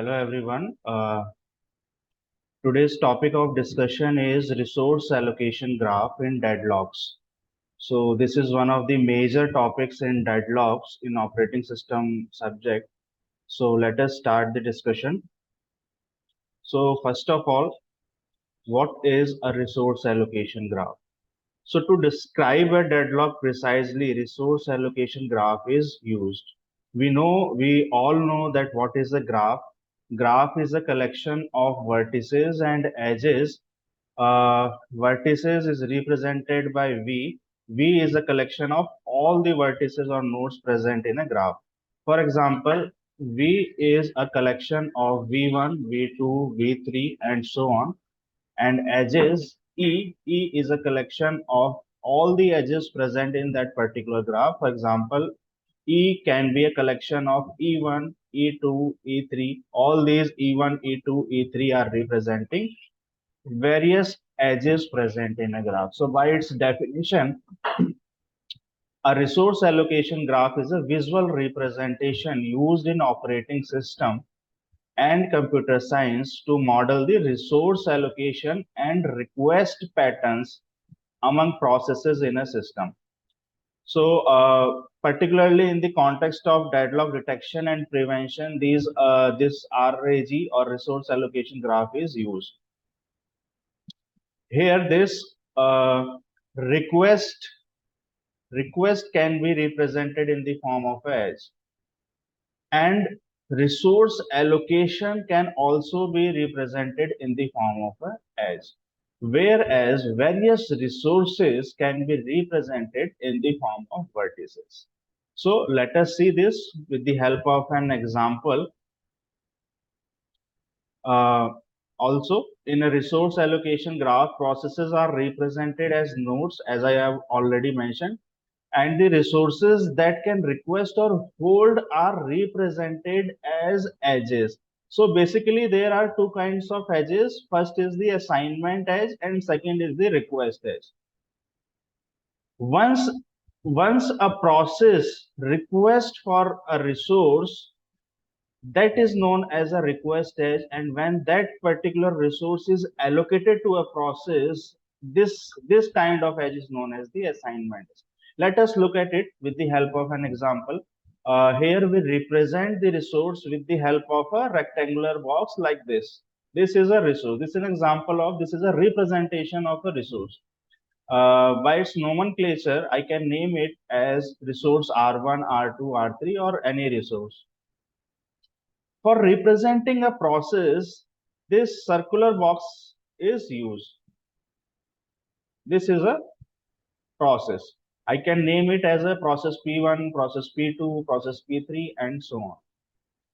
Hello everyone. Today's topic of discussion is resource allocation graph in deadlocks. So this is one of the major topics in deadlocks in operating system subject. So let us start the discussion. So first of all, what is a resource allocation graph? So to describe a deadlock precisely, resource allocation graph is used. We all know that what is a graph. Graph is a collection of vertices and edges. Vertices is represented by V. V is a collection of all the vertices or nodes present in a graph. For example, V is a collection of V1, V2, V3, and so on. And edges, E is a collection of all the edges present in that particular graph. For example, E can be a collection of E1, E2, E3. All these E1, E2, E3 are representing various edges present in a graph. So by its definition, a resource allocation graph is a visual representation used in operating system and computer science to model the resource allocation and request patterns among processes in a system. So, particularly in the context of deadlock detection and prevention, this RAG or resource allocation graph is used. Here, this request can be represented in the form of edge, and resource allocation can also be represented in the form of an edge, whereas various resources can be represented in the form of vertices. So let us see this with the help of an example. Also, in a resource allocation graph, processes are represented as nodes, as I have already mentioned, and the resources that can request or hold are represented as edges. So basically, there are two kinds of edges. First is the assignment edge, and second is the request edge. Once a process requests for a resource, that is known as a request edge, and when that particular resource is allocated to a process, this kind of edge is known as the assignment. Let us look at it with the help of an example. Here we represent the resource with the help of a rectangular box like this. This is a resource. This is an example of, this is a representation of a resource. By its nomenclature, I can name it as resource R1, R2, R3, or any resource. For representing a process, this circular box is used. This is a process. I can name it as a process P1, process P2, process P3, and so on.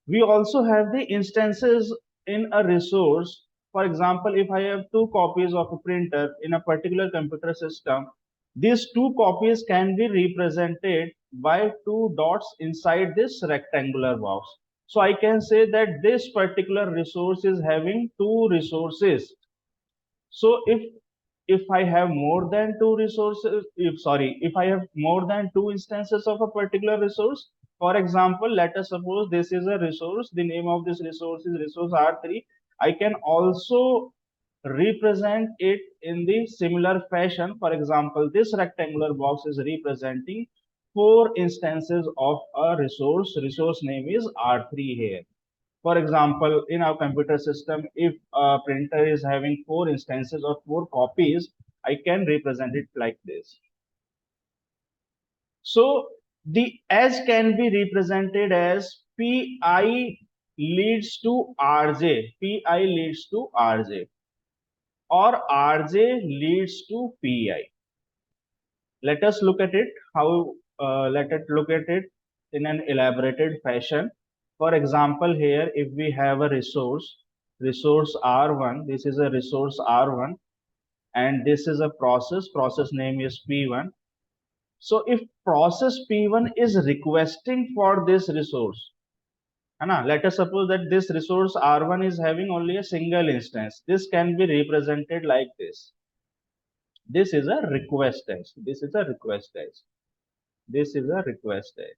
We also have the instances in a resource. For example, if I have two copies of a printer in a particular computer system, these two copies can be represented by two dots inside this rectangular box. So I can say that this particular resource is having two resources. So if I have more than two resources, if I have more than two instances of a particular resource, for example, let us suppose this is a resource, the name of this resource is resource R3. I can also represent it in the similar fashion. For example, this rectangular box is representing four instances of a resource. Resource name is R3 here. For example, in our computer system, if a printer is having four instances or four copies, I can represent it like this. So the edge can be represented as Pi leads to Rj, Pi leads to Rj, or Rj leads to Pi. Let us look at it. Let us look at it in an elaborated fashion. For example, here if we have a resource R1, this is a resource R1, and this is a process name is P1. So if process P1 is requesting for this resource, let us suppose that this resource R1 is having only a single instance. This can be represented like this. This is a request edge. This is a request edge. This is a request edge.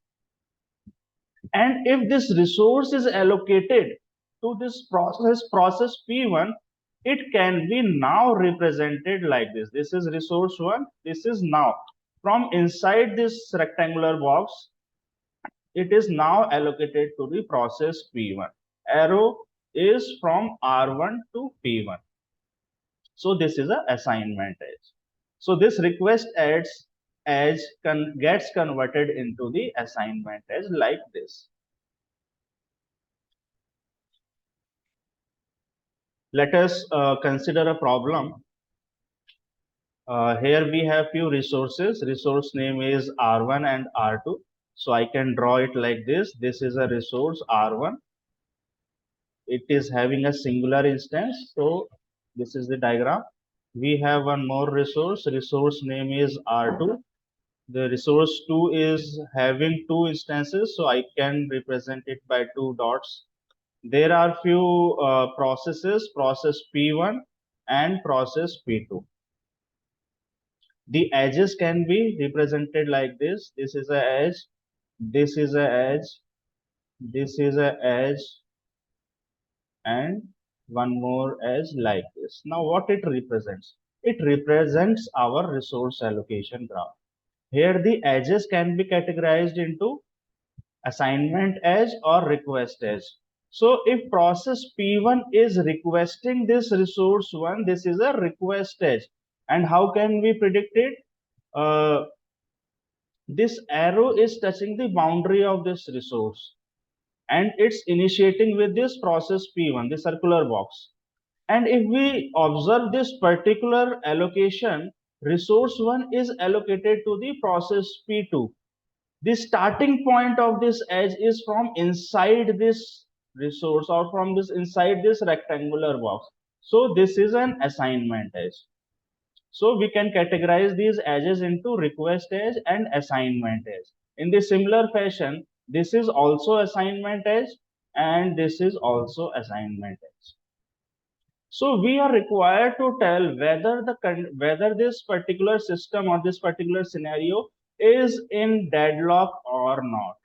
And if this resource is allocated to this process P1, it can be now represented like this. This is resource 1. This is now from inside this rectangular box. It is now allocated to the process P1. Arrow is from R1 to P1. So this is a assignment edge. So this request edge gets converted into the assignment edge like this. Let us consider a problem. Here we have few resources. Resource name is R1 and R2. So I can draw it like this. This is a resource R1. It is having a singular instance. So this is the diagram. We have one more resource. Resource name is R2. The resource 2 is having two instances. So I can represent it by two dots. There are few processes, process P1 and process P2. The edges can be represented like this. This is a edge, this is a edge, this is a edge, and one more edge like this. Now what it represents? It represents our resource allocation graph. Here the edges can be categorized into assignment edge or request edge. So if process P1 is requesting this resource 1, this is a request edge. And how can we predict it? This arrow is touching the boundary of this resource and it's initiating with this process P1, the circular box. And if we observe this particular allocation, resource 1 is allocated to the process P2. The starting point of this edge is from inside this resource or from this inside this rectangular box. So this is an assignment edge. So we can categorize these edges into request edge and assignment edge. In the similar fashion, this is also assignment edge and this is also assignment edge. So we are required to tell whether this particular system or this particular scenario is in deadlock or not.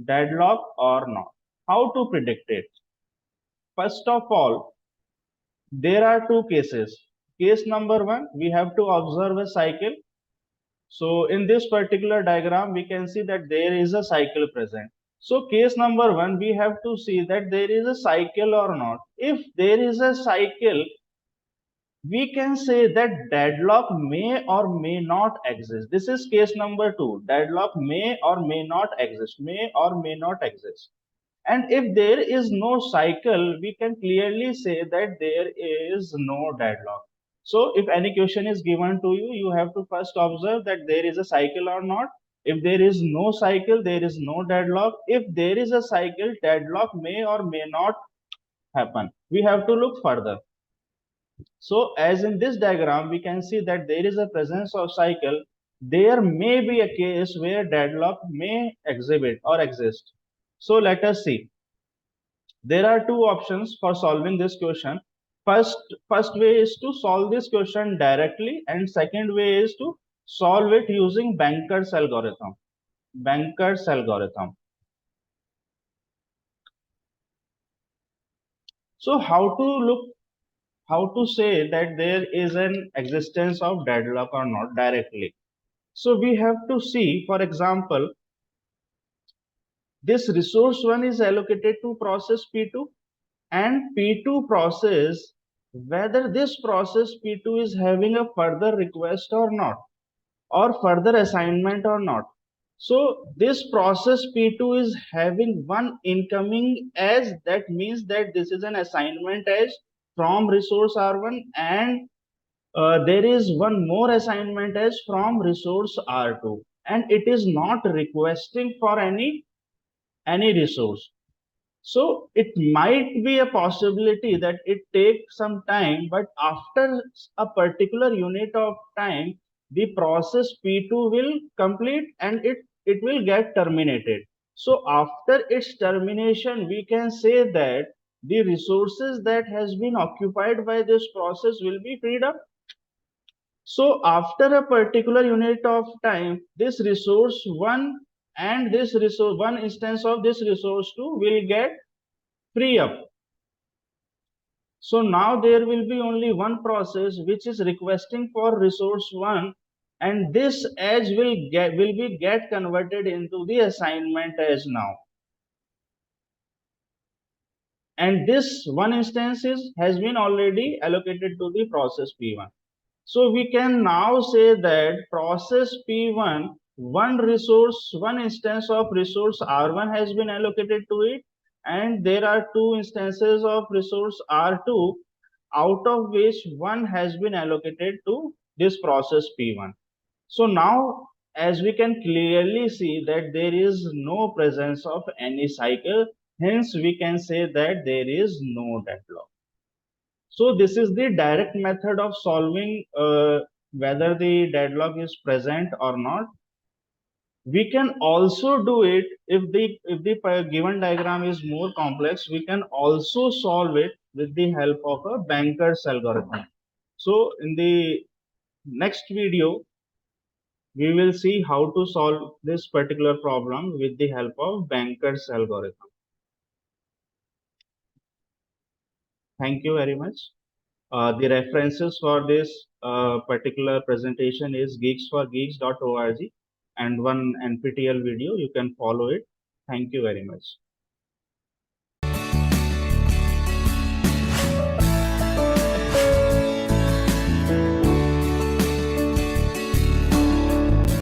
Deadlock or not. How to predict it? First of all, there are two cases. Case number 1, we have to observe a cycle. So in this particular diagram, we can see that there is a cycle present. So case number 1, we have to see that there is a cycle or not. If there is a cycle, we can say that deadlock may or may not exist. This is case number 2. Deadlock may or may not exist. May or may not exist. And if there is no cycle, we can clearly say that there is no deadlock. So if any question is given to you, you have to first observe that there is a cycle or not. If there is no cycle, there is no deadlock. If there is a cycle, deadlock may or may not happen. We have to look further. So as in this diagram, we can see that there is a presence of cycle. There may be a case where deadlock may exhibit or exist. So let us see. There are two options for solving this question. First way is to solve this question directly, and second way is to solve it using Banker's algorithm. Banker's algorithm. So how to say that there is an existence of deadlock or not directly? So we have to see, for example, this resource 1 is allocated to process P2 and P2 process, whether this process P2 is having a further request or not, or further assignment or not. So this process P2 is having one incoming edge. That means that this is an assignment edge from resource R1, and there is one more assignment edge from resource R2, and it is not requesting for any resource. So it might be a possibility that it takes some time, but after a particular unit of time, the process P2 will complete and it will get terminated. So after its termination, we can say that the resources that has been occupied by this process will be freed up. So after a particular unit of time, this resource 1 and this resource, one instance of this resource 2 will get free up. So now there will be only one process which is requesting for resource 1, and this edge will get converted into the assignment edge now. And this one instance has been already allocated to the process P1. So we can now say that process P1, one instance of resource R1 has been allocated to it, and there are two instances of resource R2, out of which one has been allocated to this process P1. So now, as we can clearly see that there is no presence of any cycle, hence we can say that there is no deadlock. So this is the direct method of solving whether the deadlock is present or not. We can also do it if the given diagram is more complex. We can also solve it with the help of a banker's algorithm. So in the next video, we will see how to solve this particular problem with the help of banker's algorithm. Thank you very much. The references for this particular presentation is geeksforgeeks.org and one NPTEL video. You can follow it. Thank you very much.